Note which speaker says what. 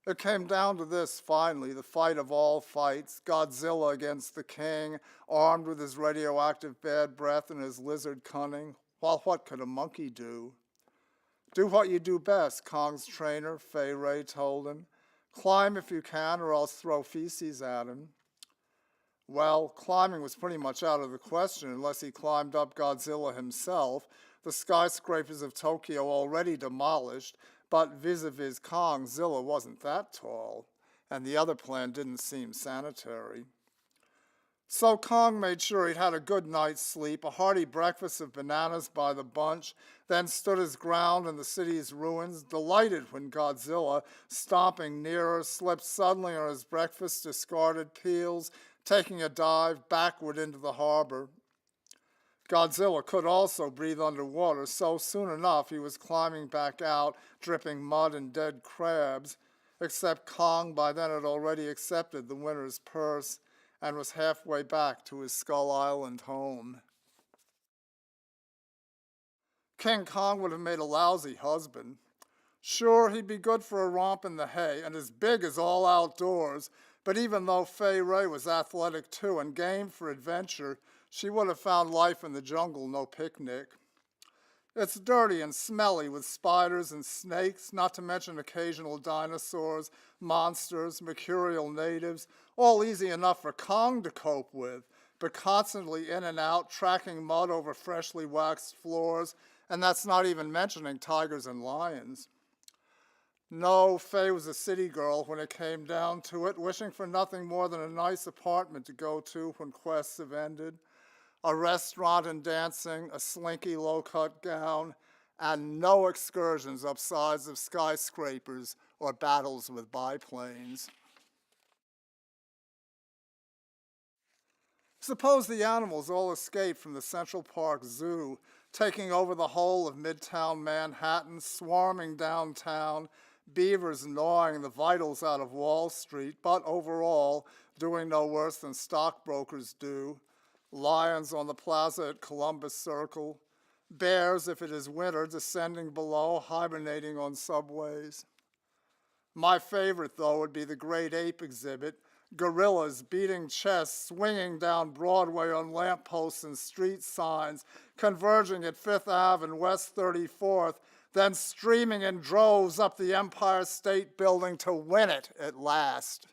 Speaker 1: It came down to this finally, the fight of all fights, Godzilla against the king, armed with his radioactive bad breath and his lizard cunning. While what could a monkey do? Do what you do best, Kong's trainer, Fei Ray told him. Climb if you can, or else throw feces at him. Well, climbing was pretty much out of the question unless he climbed up Godzilla himself, the skyscrapers of Tokyo already demolished, but vis-a-vis Kongzilla wasn't that tall, and the other plan didn't seem sanitary. So Kong made sure he'd had a good night's sleep, a hearty breakfast of bananas by the bunch, then stood his ground in the city's ruins, delighted when Godzilla, stomping nearer, slipped suddenly on his breakfast discarded peels, taking a dive backward into the harbor. Godzilla could also breathe underwater, so soon enough he was climbing back out, dripping mud and dead crabs, except Kong by then had already accepted the winner's purse and was halfway back to his Skull Island home. King Kong would have made a lousy husband. Sure, he'd be good for a romp in the hay, and as big as all outdoors, but even though Fei Ray was athletic too and game for adventure, she would have found life in the jungle no picnic. It's dirty and smelly with spiders and snakes, not to mention occasional dinosaurs, monsters, mercurial natives, all easy enough for Kong to cope with, but constantly in and out, tracking mud over freshly waxed floors, and that's not even mentioning tigers and lions. No, Fei was a city girl when it came down to it, wishing for nothing more than a nice apartment to go to when quests have ended, a restaurant and dancing, a slinky low-cut gown, and no excursions up sides of skyscrapers or battles with biplanes. Suppose the animals all escaped from the Central Park Zoo, taking over the whole of Midtown Manhattan, swarming downtown, beavers gnawing the vitals out of Wall Street, but overall doing no worse than stockbrokers do, lions on the plaza at Columbus Circle, bears, if it is winter, descending below, hibernating on subways. My favorite, though, would be the Great Ape exhibit, gorillas beating chess, swinging down Broadway on lampposts and street signs, converging at Fifth Ave and West 34th, then streaming in droves up the Empire State Building to win it at last.